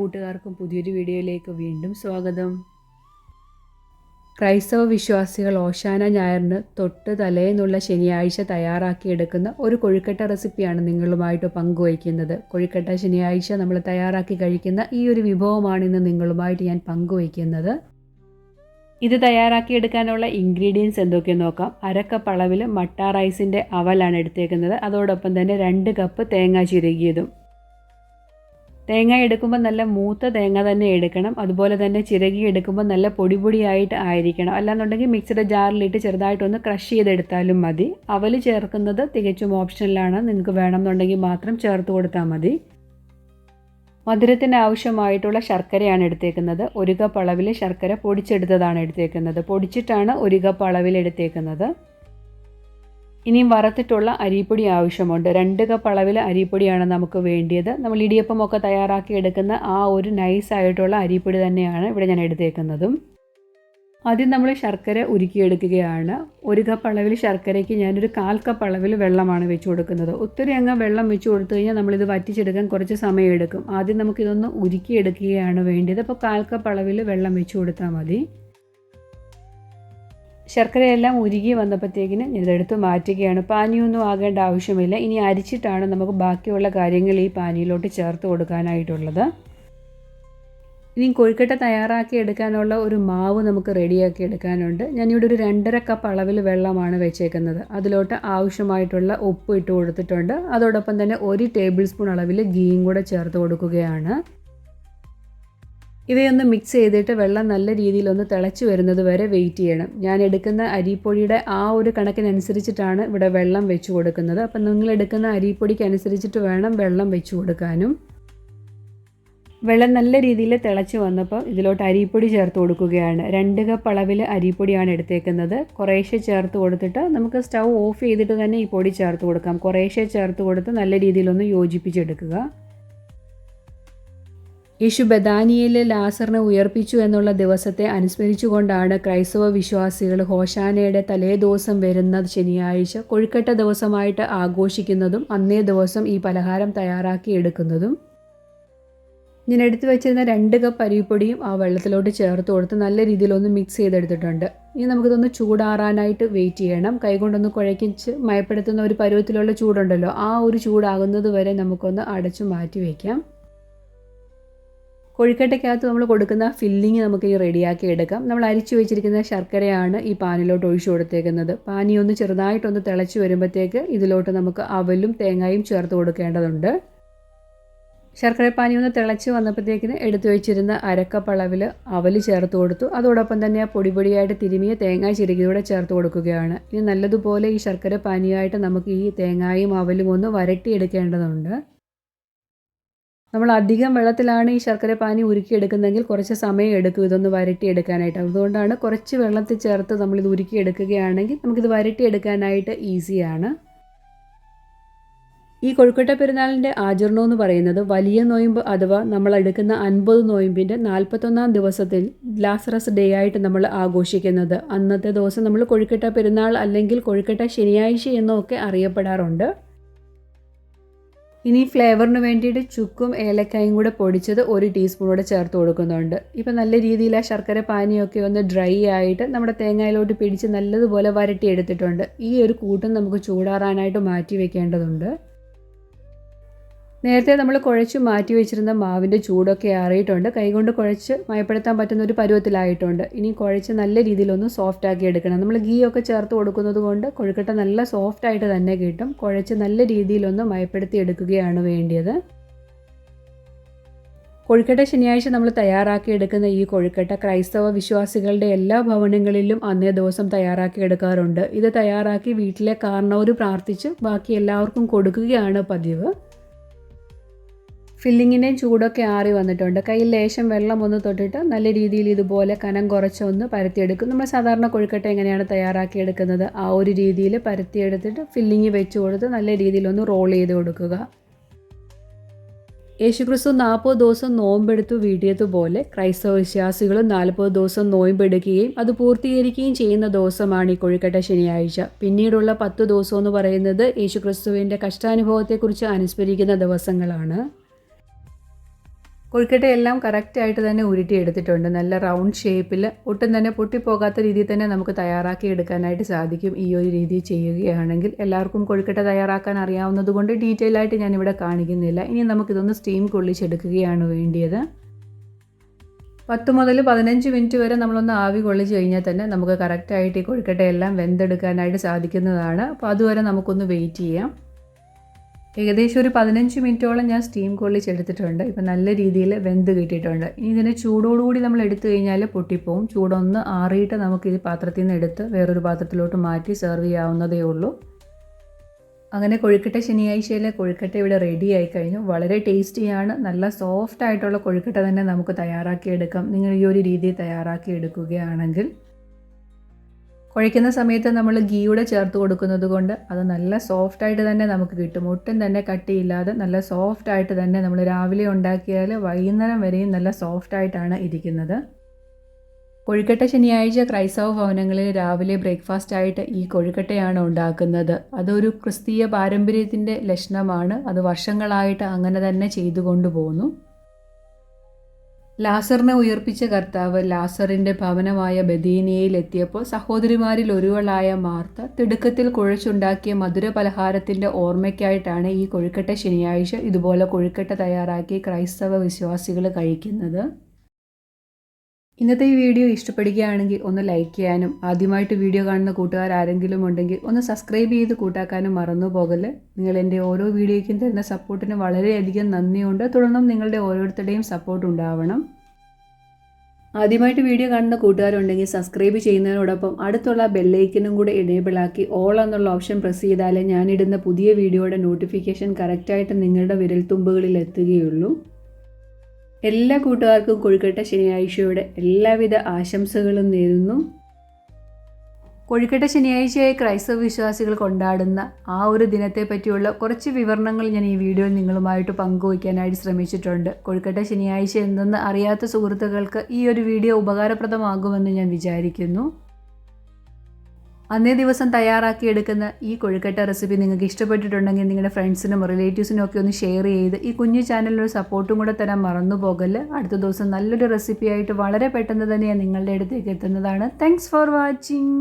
കൂട്ടുകാർക്കും പുതിയൊരു വീഡിയോയിലേക്ക് വീണ്ടും സ്വാഗതം. ക്രൈസ്തവ വിശ്വാസികൾ ഓശാന ഞായറിന് തൊട്ട് തലേന്നുള്ള ശനിയാഴ്ച തയ്യാറാക്കിയെടുക്കുന്ന ഒരു കൊഴുക്കട്ട റെസിപ്പിയാണ് നിങ്ങളുമായിട്ട് പങ്കുവയ്ക്കുന്നത്. കൊഴുക്കട്ട ശനിയാഴ്ച നമ്മൾ തയ്യാറാക്കി കഴിക്കുന്ന ഈ ഒരു വിഭവമാണ് ഇന്ന് നിങ്ങളുമായിട്ട് ഞാൻ പങ്കുവയ്ക്കുന്നത്. ഇത് തയ്യാറാക്കിയെടുക്കാനുള്ള ഇൻഗ്രീഡിയൻസ് എന്തൊക്കെയെന്ന് നോക്കാം. 1/2 കപ്പ് അളവിൽ മട്ട റൈസിൻ്റെ അവലാണ് എടുത്തേക്കുന്നത്. അതോടൊപ്പം തന്നെ 2 കപ്പ് തേങ്ങ ചിരകിയതും. തേങ്ങ എടുക്കുമ്പോൾ നല്ല മൂത്ത തേങ്ങ തന്നെ എടുക്കണം. അതുപോലെ തന്നെ ചിരകി എടുക്കുമ്പോൾ നല്ല പൊടിയായിട്ട് ആയിരിക്കണം. അല്ലാന്നുണ്ടെങ്കിൽ മിക്സിയുടെ ജാറിലിട്ട് ചെറുതായിട്ടൊന്ന് ക്രഷ് ചെയ്തെടുത്താലും മതി. അവൽ ചേർക്കുന്നത് തികച്ചും ഓപ്ഷനിലാണ്. നിങ്ങൾക്ക് വേണമെന്നുണ്ടെങ്കിൽ മാത്രം ചേർത്ത് കൊടുത്താൽ മതി. മധുരത്തിന് ആവശ്യമായിട്ടുള്ള ശർക്കരയാണ് എടുത്തേക്കുന്നത്. 1 കപ്പ് അളവിൽ ശർക്കര പൊടിച്ചെടുത്തതാണ് എടുത്തേക്കുന്നത്. പൊടിച്ചിട്ടാണ് 1 കപ്പ് അളവിൽ എടുത്തേക്കുന്നത്. ഇനിയും വറുത്തിട്ടുള്ള അരിപ്പൊടി ആവശ്യമുണ്ട്. 2 കപ്പ് അളവിൽ അരിപ്പൊടിയാണ് നമുക്ക് വേണ്ടിയത്. നമ്മൾ ഇടിയപ്പമൊക്കെ തയ്യാറാക്കി എടുക്കുന്ന ആ ഒരു നൈസായിട്ടുള്ള അരിപ്പൊടി തന്നെയാണ് ഇവിടെ ഞാൻ എടുത്തേക്കുന്നതും. ആദ്യം നമ്മൾ ശർക്കര ഉരുക്കിയെടുക്കുകയാണ്. 1 കപ്പ് അളവിൽ ശർക്കരയ്ക്ക് ഞാനൊരു 1/4 കപ്പ് അളവിൽ വെള്ളമാണ് വെച്ച് കൊടുക്കുന്നത്. ഒത്തിരി അങ്ങ് വെള്ളം വെച്ച് കൊടുത്തു കഴിഞ്ഞാൽ നമ്മളിത് വറ്റിച്ചെടുക്കാൻ കുറച്ച് സമയം എടുക്കും. ആദ്യം നമുക്കിതൊന്ന് ഉരുക്കിയെടുക്കുകയാണ് വേണ്ടത്. അപ്പോൾ 1/4 കപ്പ് അളവിൽ വെള്ളം വെച്ച് കൊടുത്താൽ മതി. ശർക്കരയെല്ലാം ഉരുകി വന്നപ്പോഴത്തേക്കിന് ഇതെടുത്ത് മാറ്റുകയാണ്. പാനിയൊന്നും ആകേണ്ട ആവശ്യമില്ല. ഇനി അരിച്ചിട്ടാണ് നമുക്ക് ബാക്കിയുള്ള കാര്യങ്ങൾ ഈ പാനിയിലോട്ട് ചേർത്ത് കൊടുക്കാനായിട്ടുള്ളത്. ഇനി കൊഴുക്കട്ട തയ്യാറാക്കി എടുക്കാനുള്ള ഒരു മാവ് നമുക്ക് റെഡിയാക്കി എടുക്കാനുണ്ട്. ഞാനിവിടെ ഒരു 2.5 കപ്പ് അളവിൽ വെള്ളമാണ് വെച്ചേക്കുന്നത്. അതിലോട്ട് ആവശ്യമായിട്ടുള്ള ഉപ്പ് ഇട്ട് കൊടുത്തിട്ടുണ്ട്. അതോടൊപ്പം തന്നെ 1 ടേബിൾ സ്പൂൺ അളവിൽ ഗീയും കൂടെ ചേർത്ത് കൊടുക്കുകയാണ്. ഇവയൊന്ന് മിക്സ് ചെയ്തിട്ട് വെള്ളം നല്ല രീതിയിലൊന്ന് തിളച്ച് വരുന്നത് വരെ വെയിറ്റ് ചെയ്യണം. ഞാൻ എടുക്കുന്ന അരിപ്പൊടിയുടെ ആ ഒരു കണക്കിനനുസരിച്ചിട്ടാണ് ഇവിടെ വെള്ളം വെച്ച് കൊടുക്കുന്നത്. അപ്പം നിങ്ങൾ എടുക്കുന്ന അരിപ്പൊടിക്ക് അനുസരിച്ചിട്ട് വേണം വെള്ളം വെച്ച് കൊടുക്കാനും. വെള്ളം നല്ല രീതിയിൽ തിളച്ച് വന്നപ്പോൾ ഇതിലോട്ട് അരിപ്പൊടി ചേർത്ത് കൊടുക്കുകയാണ്. 2 കപ്പ് അളവിൽ അരിപ്പൊടിയാണ് എടുത്തേക്കുന്നത്. കുറേശ്ശെ ചേർത്ത് കൊടുത്തിട്ട് നമുക്ക് സ്റ്റൗ ഓഫ് ചെയ്തിട്ട് തന്നെ ഈ പൊടി ചേർത്ത് കൊടുക്കാം. കുറേശ്ശെ ചേർത്ത് കൊടുത്ത് നല്ല രീതിയിലൊന്ന് യോജിപ്പിച്ചെടുക്കുക. യേശു ബഥാനിയയിൽ ലാസറിനെ ഉയർപ്പിച്ചു എന്നുള്ള ദിവസത്തെ അനുസ്മരിച്ചുകൊണ്ടാണ് ക്രൈസ്തവ വിശ്വാസികൾ ഹോശാനയുടെ തലേദിവസം വരുന്ന ശനിയാഴ്ച കൊഴുക്കട്ട ദിവസമായിട്ട് ആഘോഷിക്കുന്നതും അന്നേ ദിവസം ഈ പലഹാരം തയ്യാറാക്കി എടുക്കുന്നതും. ഞാൻ എടുത്തു വെച്ചിരുന്ന 2 കപ്പ് അരിപ്പൊടിയും ആ വെള്ളത്തിലോട്ട് ചേർത്ത് കൊടുത്ത് നല്ല രീതിയിലൊന്ന് മിക്സ് ചെയ്തെടുത്തിട്ടുണ്ട്. ഇനി നമുക്കിതൊന്ന് ചൂടാറാനായിട്ട് വെയിറ്റ് ചെയ്യണം. കൈകൊണ്ടൊന്ന് കുഴക്കിച്ച് മയപ്പെടുത്തുന്ന ഒരു പരുവത്തിലുള്ള ചൂടുണ്ടല്ലോ, ആ ഒരു ചൂടാകുന്നത് വരെ നമുക്കൊന്ന് അടച്ചു മാറ്റി വയ്ക്കാം. കൊഴുക്കട്ടയ്ക്കകത്ത് നമ്മൾ കൊടുക്കുന്ന ഫില്ലിങ് നമുക്ക് ഈ റെഡിയാക്കി എടുക്കാം. നമ്മൾ അരിച്ചു വെച്ചിരിക്കുന്ന ശർക്കരയാണ് ഈ പാനിലോട്ട് ഒഴിച്ചു കൊടുത്തേക്കുന്നത്. പാനി ഒന്ന് ചെറുതായിട്ടൊന്ന് തിളച്ച് വരുമ്പോഴത്തേക്ക് ഇതിലോട്ട് നമുക്ക് അവലും തേങ്ങയും ചേർത്ത് കൊടുക്കേണ്ടതുണ്ട്. ശർക്കരപ്പാനി ഒന്ന് തിളച്ച് വന്നപ്പോഴത്തേക്കിന് എടുത്തു വെച്ചിരുന്ന 1/2 കപ്പ് അളവിൽ അവൽ ചേർത്ത് കൊടുത്തു. അതോടൊപ്പം തന്നെ ആ പൊടിയായിട്ട് തിരുമിയ തേങ്ങ ചിരകിയൂടെ ചേർത്ത് കൊടുക്കുകയാണ്. ഇനി നല്ലതുപോലെ ഈ ശർക്കര പാനിയായിട്ട് നമുക്ക് ഈ തേങ്ങയും അവലും ഒന്ന് വരട്ടിയെടുക്കേണ്ടതുണ്ട്. നമ്മൾ അധികം വെള്ളത്തിലാണ് ഈ ശർക്കര പാനി ഉരുക്കിയെടുക്കുന്നതെങ്കിൽ കുറച്ച് സമയം എടുക്കും ഇതൊന്ന് വരട്ടിയെടുക്കാനായിട്ട്. അതുകൊണ്ടാണ് കുറച്ച് വെള്ളത്തിൽ ചേർത്ത് നമ്മളിത് ഉരുക്കിയെടുക്കുകയാണെങ്കിൽ നമുക്കിത് വരട്ടിയെടുക്കാനായിട്ട് ഈസിയാണ്. ഈ കൊഴുക്കട്ട പെരുന്നാളിൻ്റെ ആചരണം എന്ന് പറയുന്നത് വലിയ നോയമ്പ് അഥവാ നമ്മൾ എടുക്കുന്ന 50 നോയമ്പിൻ്റെ 41-ാം ദിവസത്തിൽ ലാസറസ് ഡേ ആയിട്ട് നമ്മൾ ആഘോഷിക്കുന്നത്. അന്നത്തെ ദിവസം നമ്മൾ കൊഴുക്കട്ട പെരുന്നാൾ അല്ലെങ്കിൽ കൊഴുക്കട്ട ശനിയാഴ്ച എന്നൊക്കെ അറിയപ്പെടാറുണ്ട്. ഇനി ഫ്ലേവറിന് വേണ്ടിയിട്ട് ചുക്കും ഏലക്കായും കൂടെ പൊടിച്ചത് 1 ടീസ്പൂണോടെ ചേർത്ത് കൊടുക്കുന്നുണ്ട്. ഇപ്പം നല്ല രീതിയിൽ ആ ശർക്കര പാനിയൊക്കെ ഒന്ന് ഡ്രൈ ആയിട്ട് നമ്മുടെ തേങ്ങയിലോട്ട് പിടിച്ച് നല്ലതുപോലെ വരട്ടിയെടുത്തിട്ടുണ്ട്. ഈ ഒരു കൂട്ടും നമുക്ക് ചൂടാറാനായിട്ട് മാറ്റി വെക്കേണ്ടതുണ്ട്. നേരത്തെ നമ്മൾ കുഴച്ച് മാറ്റി വെച്ചിരുന്ന മാവിൻ്റെ ചൂടൊക്കെ ആറിയിട്ടുണ്ട്. കൈകൊണ്ട് കുഴച്ച് മയപ്പെടുത്താൻ പറ്റുന്ന ഒരു പരുവത്തിലായിട്ടുണ്ട്. ഇനി കുഴച്ച് നല്ല രീതിയിലൊന്ന് സോഫ്റ്റ് ആക്കി എടുക്കണം. നമ്മൾ ഗീ ഒക്കെ ചേർത്ത് കൊടുക്കുന്നത് കൊണ്ട് കൊഴുക്കട്ട നല്ല സോഫ്റ്റായിട്ട് തന്നെ കിട്ടും. കുഴച്ച് നല്ല രീതിയിലൊന്ന് മയപ്പെടുത്തി എടുക്കുകയാണ് വേണ്ടിയത്. കൊഴുക്കട്ട ശനിയാഴ്ച നമ്മൾ തയ്യാറാക്കി എടുക്കുന്ന ഈ കൊഴുക്കട്ട ക്രൈസ്തവ വിശ്വാസികളുടെ എല്ലാ ഭവനങ്ങളിലും അന്നേ ദിവസം തയ്യാറാക്കി എടുക്കാറുണ്ട്. ഇത് തയ്യാറാക്കി വീട്ടിലെ കാരണവർ പ്രാർത്ഥിച്ച് ബാക്കി എല്ലാവർക്കും കൊടുക്കുകയാണ് പതിവ്. ഫില്ലിങ്ങിൻ്റെയും ചൂടൊക്കെ ആറി വന്നിട്ടുണ്ട്. കയ്യിൽ ലേശം വെള്ളം ഒന്ന് തൊട്ടിട്ട് നല്ല രീതിയിൽ ഇതുപോലെ കനം കുറച്ചൊന്ന് പരത്തിയെടുക്കും. നമ്മൾ സാധാരണ കൊഴുക്കട്ട എങ്ങനെയാണ് തയ്യാറാക്കി എടുക്കുന്നത് ആ ഒരു രീതിയിൽ പരത്തിയെടുത്തിട്ട് ഫില്ലിങ് വെച്ച് കൊടുത്ത് നല്ല രീതിയിലൊന്ന് റോൾ ചെയ്ത് കൊടുക്കുക. യേശുക്രിസ്തു 40 ദിവസം നോമ്പെടുത്തു വീട്ടിയതുപോലെ ക്രൈസ്തവ വിശ്വാസികളും 40 ദിവസം നോമ്പെടുക്കുകയും അത് പൂർത്തീകരിക്കുകയും ചെയ്യുന്ന ദിവസമാണ് ഈ കൊഴുക്കട്ട ശനിയാഴ്ച. പിന്നീടുള്ള 10 ദിവസം എന്ന് പറയുന്നത് യേശുക്രിസ്തുവിൻ്റെ കഷ്ടാനുഭവത്തെക്കുറിച്ച് അനുസ്മരിക്കുന്ന ദിവസങ്ങളാണ്. കൊഴുക്കട്ടയെല്ലാം കറക്റ്റായിട്ട് തന്നെ ഉരുട്ടിയെടുത്തിട്ടുണ്ട്. നല്ല റൗണ്ട് ഷേപ്പിൽ ഒട്ടും തന്നെ പൊട്ടിപ്പോകാത്ത രീതിയിൽ തന്നെ നമുക്ക് തയ്യാറാക്കി എടുക്കാനായിട്ട് സാധിക്കും. ഈ ഒരു രീതി ചെയ്യുകയാണെങ്കിൽ എല്ലാവർക്കും കൊഴുക്കട്ട തയ്യാറാക്കാൻ അറിയാവുന്നത് കൊണ്ട് ഡീറ്റെയിൽ ആയിട്ട് ഞാനിവിടെ കാണിക്കുന്നില്ല. ഇനി നമുക്കിതൊന്ന് സ്റ്റീം കൊള്ളിച്ചെടുക്കുകയാണ് വേണ്ടിയത്. 10 മുതൽ 15 മിനിറ്റ് വരെ നമ്മളൊന്ന് ആവി കൊള്ളിച്ച് കഴിഞ്ഞാൽ തന്നെ നമുക്ക് കറക്റ്റായിട്ട് ഈ കൊഴുക്കട്ടയെല്ലാം വെന്തെടുക്കാനായിട്ട് സാധിക്കുന്നതാണ്. അപ്പോൾ അതുവരെ നമുക്കൊന്ന് വെയിറ്റ് ചെയ്യാം. ഏകദേശം ഒരു 15 മിനിറ്റോളം ഞാൻ സ്റ്റീം കൊള്ളിച്ചെടുത്തിട്ടുണ്ട്. ഇപ്പം നല്ല രീതിയിൽ വെന്ത് കിട്ടിയിട്ടുണ്ട്. ഇനി ഇതിനെ ചൂടോടുകൂടി നമ്മൾ എടുത്തു കഴിഞ്ഞാൽ പൊട്ടിപ്പോവും. ചൂടൊന്ന് ആറിയിട്ട് നമുക്ക് ഈ പാത്രത്തിൽ നിന്ന് എടുത്ത് വേറൊരു പാത്രത്തിലോട്ട് മാറ്റി സെർവ് ചെയ്യാവുന്നതേ ഉള്ളൂ. അങ്ങനെ കൊഴുക്കട്ട ശനിയാഴ്ചയിലെ കൊഴുക്കട്ട ഇവിടെ റെഡി ആയി കഴിഞ്ഞു. വളരെ ടേസ്റ്റിയാണ്. നല്ല സോഫ്റ്റ് ആയിട്ടുള്ള കൊഴുക്കട്ട തന്നെ നമുക്ക് തയ്യാറാക്കിയെടുക്കാം നിങ്ങൾ ഈ ഒരു രീതിയിൽ തയ്യാറാക്കി എടുക്കുകയാണെങ്കിൽ. കുഴയ്ക്കുന്ന സമയത്ത് നമ്മൾ ഗീയുടെ ചേർത്ത് കൊടുക്കുന്നത് കൊണ്ട് അത് നല്ല സോഫ്റ്റായിട്ട് തന്നെ നമുക്ക് കിട്ടും. ഒട്ടും തന്നെ കട്ടിയില്ലാതെ നല്ല സോഫ്റ്റായിട്ട് തന്നെ നമ്മൾ രാവിലെ ഉണ്ടാക്കിയാൽ വൈകുന്നേരം വരെയും നല്ല സോഫ്റ്റായിട്ടാണ് ഇരിക്കുന്നത്. കൊഴുക്കട്ട ശനിയാഴ്ച ക്രൈസ്തവ ഭവനങ്ങളിൽ രാവിലെ ബ്രേക്ക്ഫാസ്റ്റായിട്ട് ഈ കൊഴുക്കട്ടയാണ് ഉണ്ടാക്കുന്നത്. അതൊരു ക്രിസ്തീയ പാരമ്പര്യത്തിൻ്റെ ലക്ഷണമാണ്. അത് വർഷങ്ങളായിട്ട് അങ്ങനെ തന്നെ ചെയ്തു കൊണ്ടുപോകുന്നു. ലാസറിനെ ഉയർപ്പിച്ച കർത്താവ് ലാസറിൻ്റെ ഭവനമായ ബഥേനിയയിൽ എത്തിയപ്പോൾ സഹോദരിമാരിൽ ഒരുവളായ മാർത്ത തിടുക്കത്തിൽ കുഴച്ചുണ്ടാക്കിയ മധുര പലഹാരത്തിൻ്റെ ഓർമ്മയ്ക്കായിട്ടാണ് ഈ കൊഴുക്കട്ട ശനിയാഴ്ച ഇതുപോലെ കൊഴുക്കട്ട തയ്യാറാക്കി ക്രൈസ്തവ വിശ്വാസികൾ കഴിക്കുന്നത്. ഇന്നത്തെ ഈ വീഡിയോ ഇഷ്ടപ്പെടുകയാണെങ്കിൽ ഒന്ന് ലൈക്ക് ചെയ്യാനും ആദ്യമായിട്ട് വീഡിയോ കാണുന്ന കൂട്ടുകാർ ആരെങ്കിലും ഉണ്ടെങ്കിൽ ഒന്ന് സബ്സ്ക്രൈബ് ചെയ്ത് കൂട്ടാക്കാനും മറന്നു പോകല്. നിങ്ങൾ എൻ്റെ ഓരോ വീഡിയോയ്ക്കും തരുന്ന സപ്പോർട്ടിന് വളരെയധികം നന്ദിയുണ്ട്. തുടർന്നും നിങ്ങളുടെ ഓരോരുത്തരുടെയും സപ്പോർട്ട് ഉണ്ടാവണം. ആദ്യമായിട്ട് വീഡിയോ കാണുന്ന കൂട്ടുകാരുണ്ടെങ്കിൽ സബ്സ്ക്രൈബ് ചെയ്യുന്നതിനോടൊപ്പം അടുത്തുള്ള ബെല്ലൈക്കനും കൂടെ എനേബിൾ ആക്കി ഓൾ എന്നുള്ള ഓപ്ഷൻ പ്രസ് ചെയ്താലേ ഞാനിടുന്ന പുതിയ വീഡിയോയുടെ നോട്ടിഫിക്കേഷൻ കറക്റ്റായിട്ട് നിങ്ങളുടെ വിരൽത്തുമ്പുകളിൽ എത്തുകയുള്ളൂ. എല്ലാ കൂട്ടുകാർക്കും കൊഴുക്കട്ട ശനിയാഴ്ചയുടെ എല്ലാവിധ ആശംസകളും നേരുന്നു. കൊഴുക്കട്ട ശനിയാഴ്ചയായി ക്രൈസ്തവ വിശ്വാസികൾ കൊണ്ടാടുന്ന ആ ഒരു ദിനത്തെ പറ്റിയുള്ള കുറച്ച് വിവരണങ്ങൾ ഞാൻ ഈ വീഡിയോയിൽ നിങ്ങളുമായിട്ട് പങ്കുവയ്ക്കാനായിട്ട് ശ്രമിച്ചിട്ടുണ്ട്. കൊഴുക്കട്ട ശനിയാഴ്ച എന്തെന്ന് അറിയാത്ത സുഹൃത്തുക്കൾക്ക് ഈ ഒരു വീഡിയോ ഉപകാരപ്രദമാകുമെന്ന് ഞാൻ വിചാരിക്കുന്നു. അന്നേ ദിവസം തയ്യാറാക്കിയെടുക്കുന്ന ഈ കൊഴുക്കട്ട റെസിപ്പി നിങ്ങൾക്ക് ഇഷ്ടപ്പെട്ടിട്ടുണ്ടെങ്കിൽ നിങ്ങളുടെ ഫ്രണ്ട്സിനും റിലേറ്റീവ്സിനും ഒക്കെ ഒന്ന് ഷെയർ ചെയ്ത് ഈ കുഞ്ഞു ചാനലിനൊരു സപ്പോർട്ടും കൂടെ തരാൻ മറന്നു പോകല്. അടുത്ത ദിവസം നല്ലൊരു റെസിപ്പിയായിട്ട് വളരെ പെട്ടെന്ന് തന്നെ ഞാൻ നിങ്ങളുടെ അടുത്തേക്ക് എത്തുന്നതാണ്. Thanks for watching.